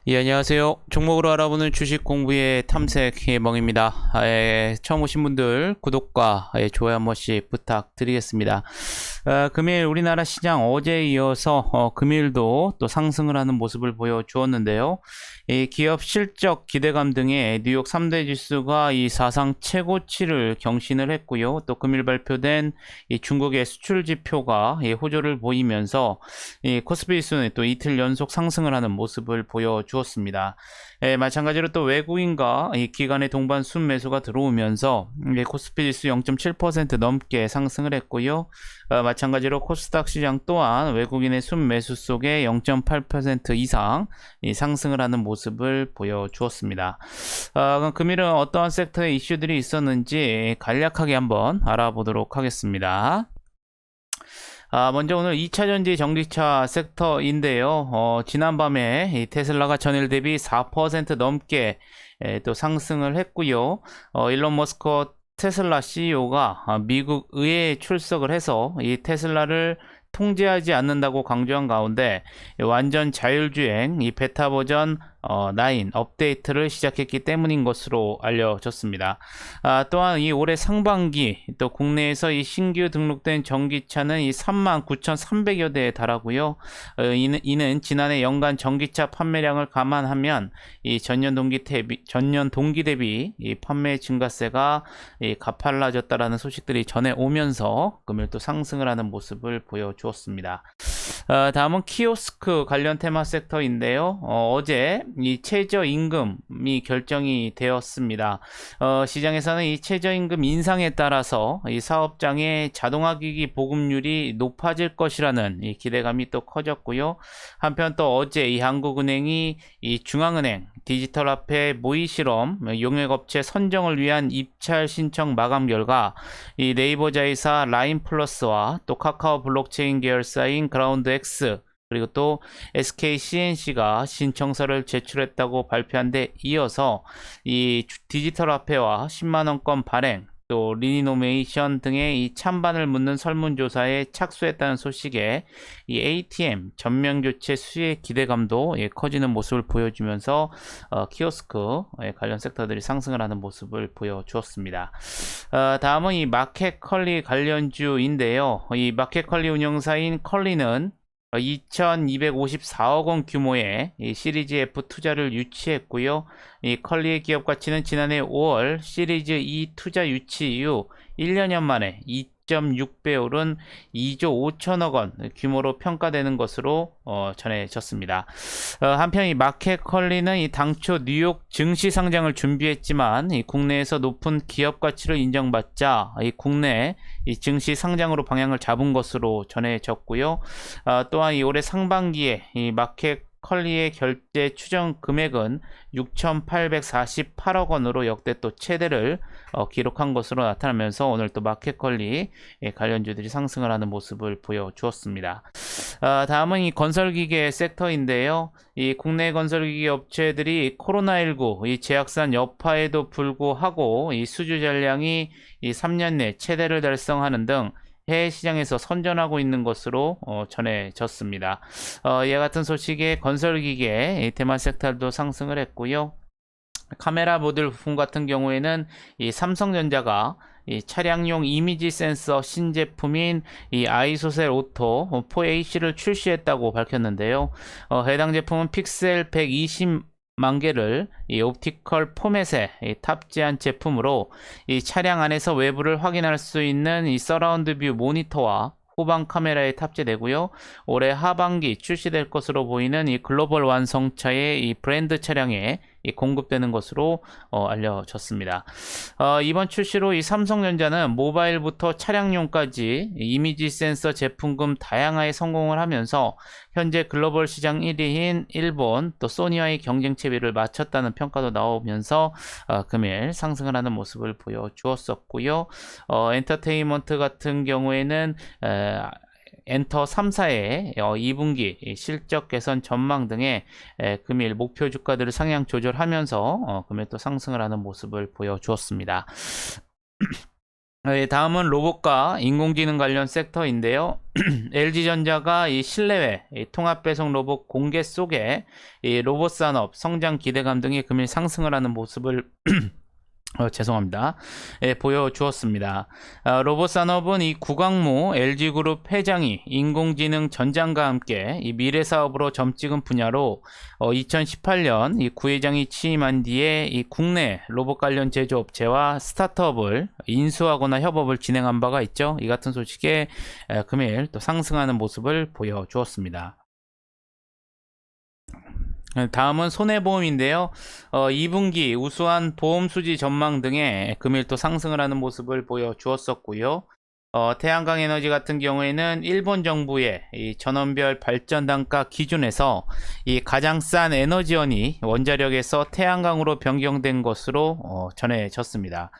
예, 안녕하세요. 종목으로 알아보는 주식 공부의 탐색 해멍입니다. 처음 오신 분들 구독과 좋아요 한 번씩 부탁드리겠습니다. 금일 우리나라 시장 어제에 이어서 금일도 또 상승을 하는 모습을 보여주었는데요. 이 기업 실적 기대감 등의 뉴욕 3대 지수가 이 사상 최고치를 경신을 했고요. 또 금일 발표된 이 중국의 수출 지표가 호조를 보이면서 이 코스피 지수는 또 이틀 연속 상승을 하는 모습을 보여주었습니다. 마찬가지로 또 외국인과 이 기관의 동반 순매수가 들어오면서 코스피 지수 0.7% 넘게 상승을 했고요. 마찬가지로 코스닥 시장 또한 외국인의 순매수 속에 0.8% 이상 상승을 하는 모습을 보여주었습니다. 그럼 금일은 어떠한 섹터의 이슈들이 있었는지 간략하게 한번 알아보도록 하겠습니다. 먼저 오늘 2차전지 전기차 섹터인데요. 지난밤에 이 테슬라가 전일 대비 4% 넘게 또 상승을 했고요. 일론 머스크 테슬라 CEO가 미국 의회에 출석을 해서 이 테슬라를 통제하지 않는다고 강조한 가운데 완전 자율주행 이 베타 버전 9 업데이트를 시작했기 때문인 것으로 알려졌습니다. 또한 이 올해 상반기 또 국내에서 이 신규 등록된 전기차는 이 39,300여 대에 달하고요. 이는 지난해 연간 전기차 판매량을 감안하면 이 전년 동기 대비 이 판매 증가세가 가팔라졌다라는 소식들이 전해 오면서 금일 또 상승을 하는 모습을 보여주었습니다. 다음은 키오스크 관련 테마 섹터인데요. 어제 이 최저임금이 결정이 되었습니다. 시장에서는 이 최저임금 인상에 따라서 이 사업장의 자동화기기 보급률이 높아질 것이라는 이 기대감이 또 커졌고요. 한편 또 어제 이 한국은행이 이 중앙은행 디지털화폐 모의실험 용역업체 선정을 위한 입찰 신청 마감 결과 이 네이버 자회사 라인플러스와 또 카카오 블록체인 계열사인 그라운드X 그리고 또 SK CNC가 신청서를 제출했다고 발표한 데 이어서 이 디지털 화폐와 10만원권 발행 또 리니노메이션 등의 이 찬반을 묻는 설문조사에 착수했다는 소식에 이 ATM 전면 교체 수혜 기대감도 커지는 모습을 보여주면서 키오스크 관련 섹터들이 상승을 하는 모습을 보여주었습니다. 다음은 이 마켓컬리 관련주인데요. 이 마켓컬리 운영사인 컬리는 2,254억 원 규모의 시리즈 F 투자를 유치했고요. 이 컬리의 기업 가치는 지난해 5월 시리즈 E 투자 유치 이후 1년여 만에 2.6배 오른 2조 5천억 원 규모로 평가되는 것으로 전해졌습니다. 한편 이 마켓컬리는 이 당초 뉴욕 증시 상장을 준비했지만 이 국내에서 높은 기업 가치를 인정받자 이 국내 이 증시 상장으로 방향을 잡은 것으로 전해졌고요. 또한 이 올해 상반기에 이 마켓컬리의 결제 추정 금액은 6,848억 원으로 역대 또 최대를 기록한 것으로 나타나면서 오늘 또 마켓컬리 관련주들이 상승을 하는 모습을 보여주었습니다. 다음은 이 건설기계 섹터인데요. 이 국내 건설기계 업체들이 코로나19 이 제약산 여파에도 불구하고 이 수주 전량이 이 3년 내 최대를 달성하는 등 해외 시장에서 선전하고 있는 것으로 전해졌습니다. 이와 같은 소식에 건설기계 테마 섹터도 상승을 했고요. 카메라 모듈 부품 같은 경우에는 이 삼성전자가 이 차량용 이미지 센서 신제품인 이 아이소셀 오토 4AC를 출시했다고 밝혔는데요. 해당 제품은 픽셀 120만 개를 이 옵티컬 포맷에 탑재한 제품으로 이 차량 안에서 외부를 확인할 수 있는 이 서라운드 뷰 모니터와 후방 카메라에 탑재되고요. 올해 하반기 출시될 것으로 보이는 이 글로벌 완성차의 이 브랜드 차량에 공급되는 것으로 알려졌습니다. 이번 출시로 이 삼성전자는 모바일부터 차량용까지 이미지 센서 제품군 다양화에 성공을 하면서 현재 글로벌 시장 1위인 일본 또 소니와의 경쟁 체비를 마쳤다는 평가도 나오면서 금일 상승을 하는 모습을 보여주었었고요. 엔터테인먼트 같은 경우에는 엔터 3사의 2분기 실적 개선 전망 등의 금일 목표 주가들을 상향 조절하면서 금일 또 상승을 하는 모습을 보여주었습니다. 다음은 로봇과 인공지능 관련 섹터인데요. LG전자가 이 실내외 이 통합배송 로봇 공개 속에 이 로봇 산업 성장 기대감 등의 금일 상승을 하는 모습을 죄송합니다. 보여주었습니다. 로봇 산업은 이 구광모 LG그룹 회장이 인공지능 전장과 함께 이 미래 사업으로 점찍은 분야로 2018년 이 구회장이 취임한 뒤에 이 국내 로봇 관련 제조업체와 스타트업을 인수하거나 협업을 진행한 바가 있죠. 이 같은 소식에 금일 또 상승하는 모습을 보여주었습니다. 다음은 손해보험인데요. 2분기 우수한 보험 수지 전망 등에 금일 또 상승을 하는 모습을 보여주었었고요. 태양광 에너지 같은 경우에는 일본 정부의 이 전원별 발전 단가 기준에서 이 가장 싼 에너지원이 원자력에서 태양광으로 변경된 것으로 전해졌습니다.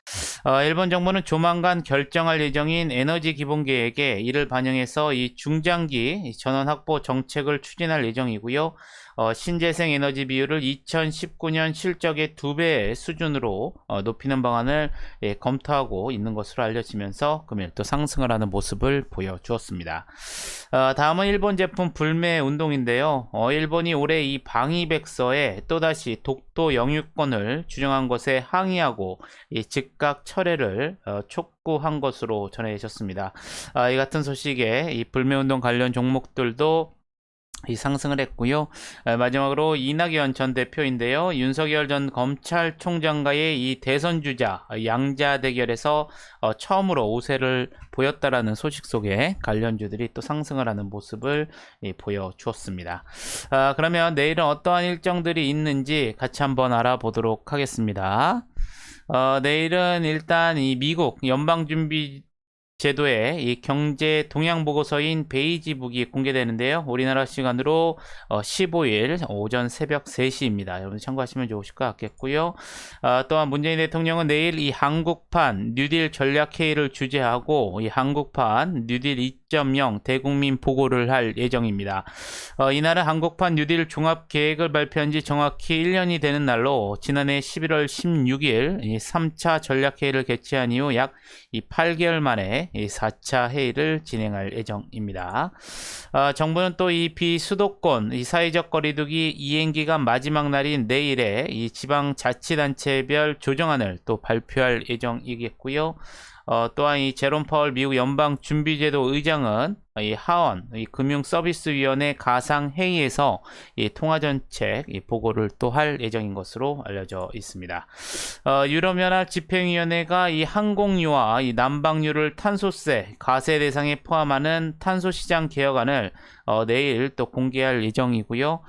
일본 정부는 조만간 결정할 예정인 에너지 기본 계획에 이를 반영해서 이 중장기 전원 확보 정책을 추진할 예정이고요. 신재생 에너지 비율을 2019년 실적의 2배의 수준으로 높이는 방안을 검토하고 있는 것으로 알려지면서 금일 또 상승을 하는 모습을 보여주었습니다. 다음은 일본 제품 불매 운동인데요. 일본이 올해 이 방위백서에 또다시 독도 영유권을 주장한 것에 항의하고 이 즉각 철회를 촉구한 것으로 전해졌습니다. 이 같은 소식에 이 불매운동 관련 종목들도 이 상승을 했고요. 마지막으로 이낙연 전 대표인데요. 윤석열 전 검찰총장과의 이 대선 주자 양자 대결에서 처음으로 우세를 보였다라는 소식 속에 관련주들이 또 상승을 하는 모습을 보여주었습니다. 그러면 내일은 어떠한 일정들이 있는지 같이 한번 알아보도록 하겠습니다. 내일은 일단 이 미국 연방준비 제도의 이 경제 동향 보고서인 베이지북이 공개되는데요. 우리나라 시간으로 15일 오전 새벽 3시입니다. 여러분 참고하시면 좋으실 것 같겠고요. 또한 문재인 대통령은 내일 이 한국판 뉴딜 전략회의를 주재하고 이 한국판 뉴딜 2.0 대국민 보고를 할 예정입니다. 이날은 한국판 뉴딜 종합계획을 발표한 지 정확히 1년이 되는 날로 지난해 11월 16일 이 3차 전략회의를 개최한 이후 약 8개월 만에 이 4차 회의를 진행할 예정입니다. 정부는 또 이 비수도권 이 사회적 거리두기 이행기간 마지막 날인 내일에 이 지방자치단체별 조정안을 또 발표할 예정이겠고요. 또한 이 제롬 파월 미국 연방준비제도 의장은 이 하원 이 금융서비스위원회 가상회의에서 이 통화정책 이 보고를 또 할 예정인 것으로 알려져 있습니다. 유럽연합 집행위원회가 이 항공유와 이 난방유를 탄소세 과세 대상에 포함하는 탄소시장 개혁안을 내일 또 공개할 예정이고요.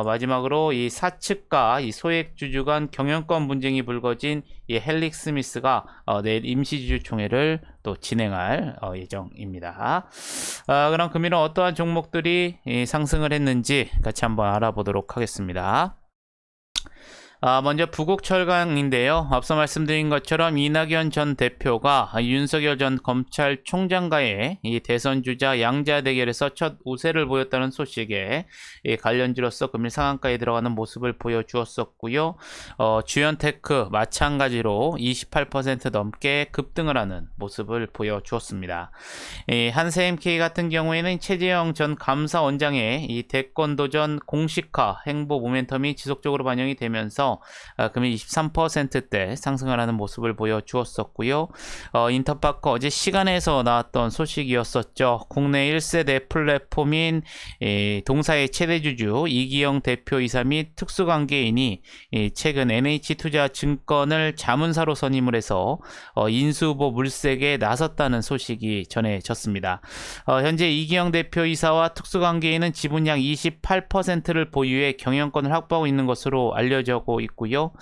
마지막으로 이 사측과 이 소액주주 간 경영권 분쟁이 불거진 이 헬릭 스미스가 내일 임시주주총회를 또 진행할 예정입니다. 그럼 금일은 어떠한 종목들이 상승을 했는지 같이 한번 알아보도록 하겠습니다. 먼저 부국철강인데요. 앞서 말씀드린 것처럼 이낙연 전 대표가 윤석열 전 검찰총장과의 이 대선 주자 양자 대결에서 첫 우세를 보였다는 소식에 관련주로서 금일 상한가에 들어가는 모습을 보여주었었고요. 주연테크 마찬가지로 28% 넘게 급등을 하는 모습을 보여주었습니다. 한세엠K 같은 경우에는 최재형 전 감사원장의 이 대권 도전 공식화 행보 모멘텀이 지속적으로 반영이 되면서 금일 23%대 상승을 하는 모습을 보여주었었고요. 인터파크 어제 시간에서 나왔던 소식이었었죠. 국내 1세대 플랫폼인 동사의 최대주주 이기영 대표이사 및 특수관계인이 최근 NH투자증권을 자문사로 선임을 해서 인수후보 물색에 나섰다는 소식이 전해졌습니다. 현재 이기영 대표이사와 특수관계인은 지분 약 28%를 보유해 경영권을 확보하고 있는 것으로 알려지고 있고요.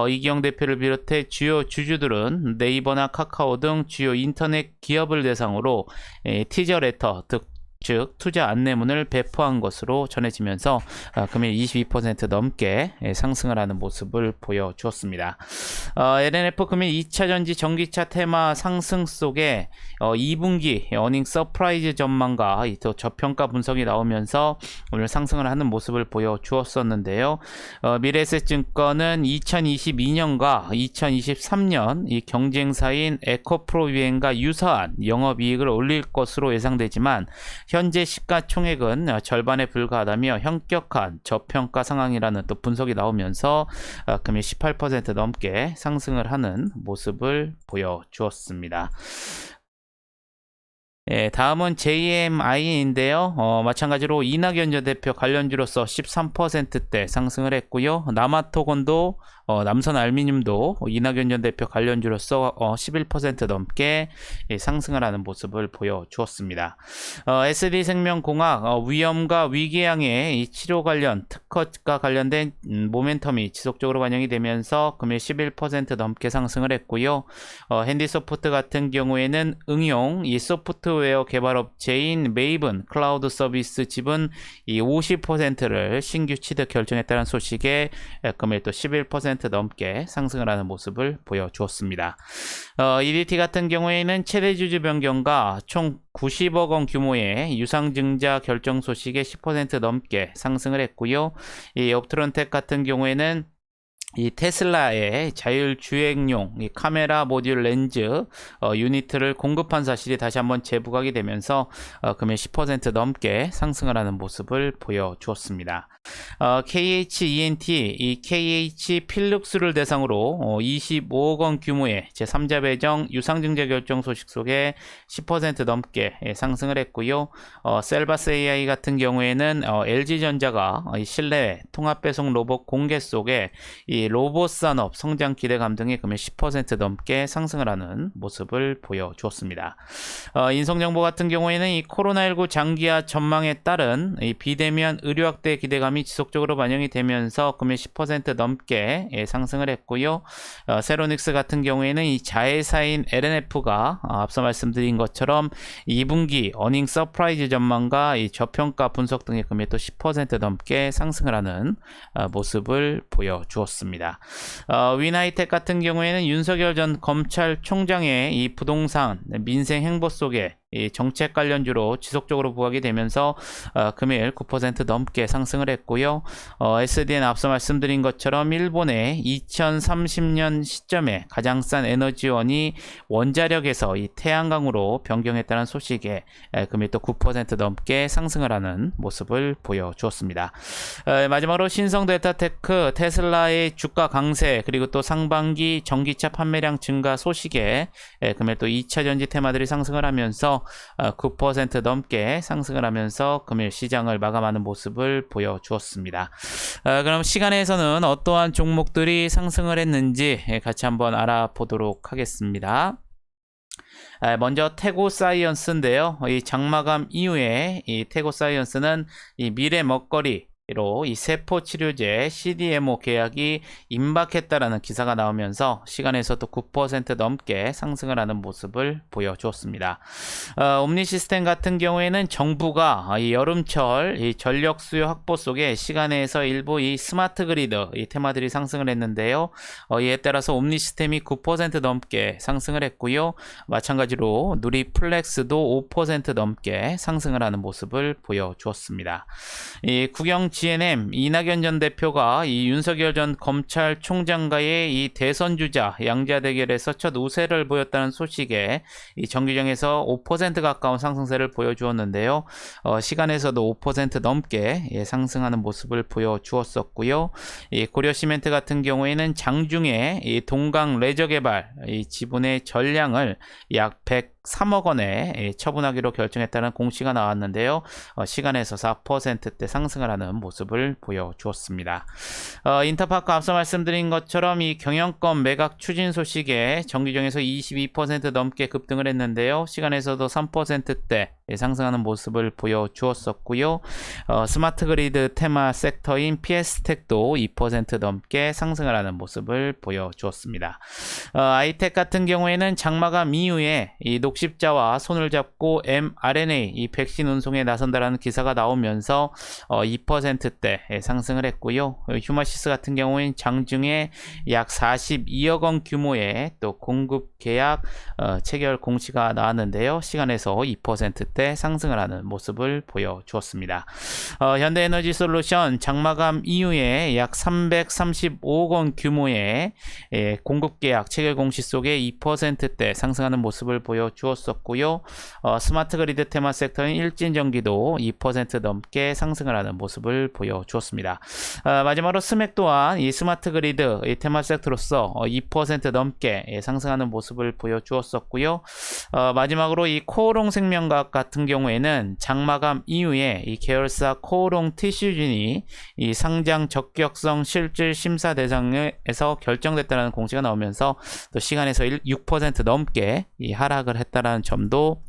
이기영 대표를 비롯해 주요 주주들은 네이버나 카카오 등 주요 인터넷 기업을 대상으로 티저 레터, 즉 투자 안내문을 배포한 것으로 전해지면서 금일 22% 넘게 상승을 하는 모습을 보여주었습니다. LNF 금일 2차전지 전기차 테마 상승 속에 2분기 어닝 서프라이즈 전망과 또 저평가 분석이 나오면서 오늘 상승을 하는 모습을 보여주었었는데요. 미래에셋증권은 2022년과 2023년 이 경쟁사인 에코프로비엔과 유사한 영업이익을 올릴 것으로 예상되지만 현재 시가총액은 절반에 불과하다며 현격한 저평가 상황이라는 또 분석이 나오면서 금일 18% 넘게 상승을 하는 모습을 보여주었습니다. 다음은 JMI인데요. 마찬가지로 이낙연 전 대표 관련주로서 13%대 상승을 했고요. 남아토건도 남선 알미늄도 이낙연 전 대표 관련주로서 11% 넘게 상승을 하는 모습을 보여주었습니다. SD생명공학 위험과 위궤양의 치료 관련 특허가 관련된 모멘텀이 지속적으로 반영이 되면서 금일 11% 넘게 상승을 했고요. 핸디소프트 같은 경우에는 응용 이 소프트웨어 개발업체인 메이븐 클라우드 서비스 지분 이 50%를 신규 취득 결정했다는 소식에 금일 또 11% 넘게 상승을 하는 모습을 보여주었습니다. EDT 같은 경우에는 최대 주주 변경과 총 90억 원 규모의 유상증자 결정 소식에 10% 넘게 상승을 했고요. 이 옵트론텍 같은 경우에는 이 테슬라의 자율주행용 이 카메라 모듈 렌즈 유니트를 공급한 사실이 다시 한번 재부각이 되면서 금일 10% 넘게 상승을 하는 모습을 보여주었습니다. KHENT 이 KH 필룩스를 대상으로 25억 원 규모의 제3자 배정 유상증자 결정 소식 속에 10% 넘게 상승을 했고요. 셀바스 AI 같은 경우에는 LG전자가 실내 통합배송 로봇 공개 속에 이 로봇 산업 성장 기대감 등이 금일 10% 넘게 상승을 하는 모습을 보여주었습니다. 인성정보 같은 경우에는 이 코로나19 장기화 전망에 따른 이 비대면 의료 확대 기대감이 지속적으로 반영이 되면서 금일 10% 넘게 상승을 했고요. 세로닉스 같은 경우에는 이 자회사인 LNF가 앞서 말씀드린 것처럼 2분기 어닝 서프라이즈 전망과 이 저평가 분석 등의 금일 또 10% 넘게 상승을 하는 모습을 보여주었습니다. 윈하이텍 같은 경우에는 윤석열 전 검찰총장의 이 부동산 민생 행보 속에 이 정책 관련주로 지속적으로 부각이 되면서 금일 9% 넘게 상승을 했고요. SDN 앞서 말씀드린 것처럼 일본의 2030년 시점에 가장 싼 에너지원이 원자력에서 이 태양광으로 변경했다는 소식에 금일 또 9% 넘게 상승을 하는 모습을 보여주었습니다. 마지막으로 신성데이터테크 테슬라의 주가 강세 그리고 또 상반기 전기차 판매량 증가 소식에 금일 또 2차 전지 테마들이 상승을 하면서 9% 넘게 상승을 하면서 금일 시장을 마감하는 모습을 보여주었습니다. 그럼 시간에서는 어떠한 종목들이 상승을 했는지 같이 한번 알아보도록 하겠습니다. 먼저 태고사이언스인데요. 이 장마감 이후에 이 태고사이언스는 이 미래 먹거리 이 세포치료제 CDMO 계약이 임박했다라는 기사가 나오면서 시간에서도 9% 넘게 상승을 하는 모습을 보여주었습니다. 옴니시스템 같은 경우에는 정부가 이 여름철 이 전력 수요 확보 속에 시간에서 일부 이 스마트 그리드 이 테마들이 상승을 했는데요. 이에 따라서 옴니시스템이 9% 넘게 상승을 했고요. 마찬가지로 누리플렉스도 5% 넘게 상승을 하는 모습을 보여주었습니다. 이 국영 GNM 이낙연 전 대표가 이 윤석열 전 검찰총장과의 이 대선 주자 양자 대결에서 첫 우세를 보였다는 소식에 이 정규정에서 5% 가까운 상승세를 보여주었는데요. 시간에서도 5% 넘게 상승하는 모습을 보여주었었고요. 이 고려시멘트 같은 경우에는 장중에 이 동강 레저 개발 이 지분의 전량을 약 103억 원에 처분하기로 결정했다는 공시가 나왔는데요. 시간에서 4%대 상승을 하는 모습을 보여주었습니다. 인터파크 앞서 말씀드린 것처럼 이 경영권 매각 추진 소식에 정규정에서 22% 넘게 급등을 했는데요. 시간에서도 3%대 상승하는 모습을 보여주었었고요. 스마트 그리드 테마 섹터인 PS텍도 2% 넘게 상승을 하는 모습을 보여주었습니다. 아이텍 같은 경우에는 장마감 이후에 이 녹십자와 손을 잡고 mRNA 이 백신 운송에 나선다라는 기사가 나오면서 2%대 상승을 했고요. 휴마시스 같은 경우에는 장중에 약 42억 원 규모의 또 공급 계약 체결 공시가 나왔는데요. 시간에서 2%대 상승을 하는 모습을 보여주었습니다. 현대에너지솔루션 장마감 이후에 약 335억 원 규모의 공급 계약 체결 공시 속에 2%대 상승하는 모습을 보여주었었고요. 스마트 그리드 테마 섹터인 일진전기도 2% 넘게 상승을 하는 모습을 보여주었습니다. 마지막으로 스맥 또한 이 스마트 그리드 이 테마 섹터로서 2% 넘게 상승하는 모습을 보여주었었고요. 마지막으로 이 코오롱 생명과학 같은 경우에는 장마감 이후에 이 계열사 코오롱 티슈진이 이 상장 적격성 실질 심사 대상에서 결정됐다는 공시가 나오면서 또 시간에서 6% 넘게 이 하락을 했다는 점도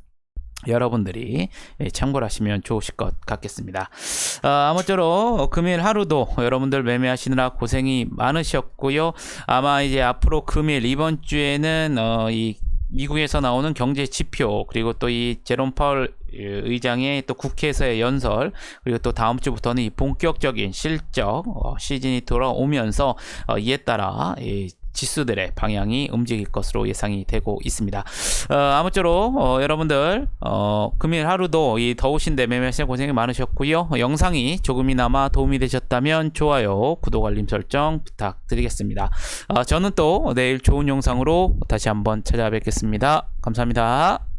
여러분들이 참고를 하시면 좋으실 것 같겠습니다. 아무쪼록 금일 하루도 여러분들 매매하시느라 고생이 많으셨고요. 아마 이제 앞으로 금일 이번 주에는 이 미국에서 나오는 경제 지표 그리고 또 이 제롬 파월 의장의 또 국회에서의 연설 그리고 또 다음 주부터는 이 본격적인 실적 시즌이 돌아오면서 이에 따라 이 지수들의 방향이 움직일 것으로 예상이 되고 있습니다. 아무쪼록 여러분들 금일 하루도 이 더우신데 매매하시는 고생이 많으셨고요. 영상이 조금이나마 도움이 되셨다면 좋아요, 구독, 알림 설정 부탁드리겠습니다. 저는 또 내일 좋은 영상으로 다시 한번 찾아뵙겠습니다. 감사합니다.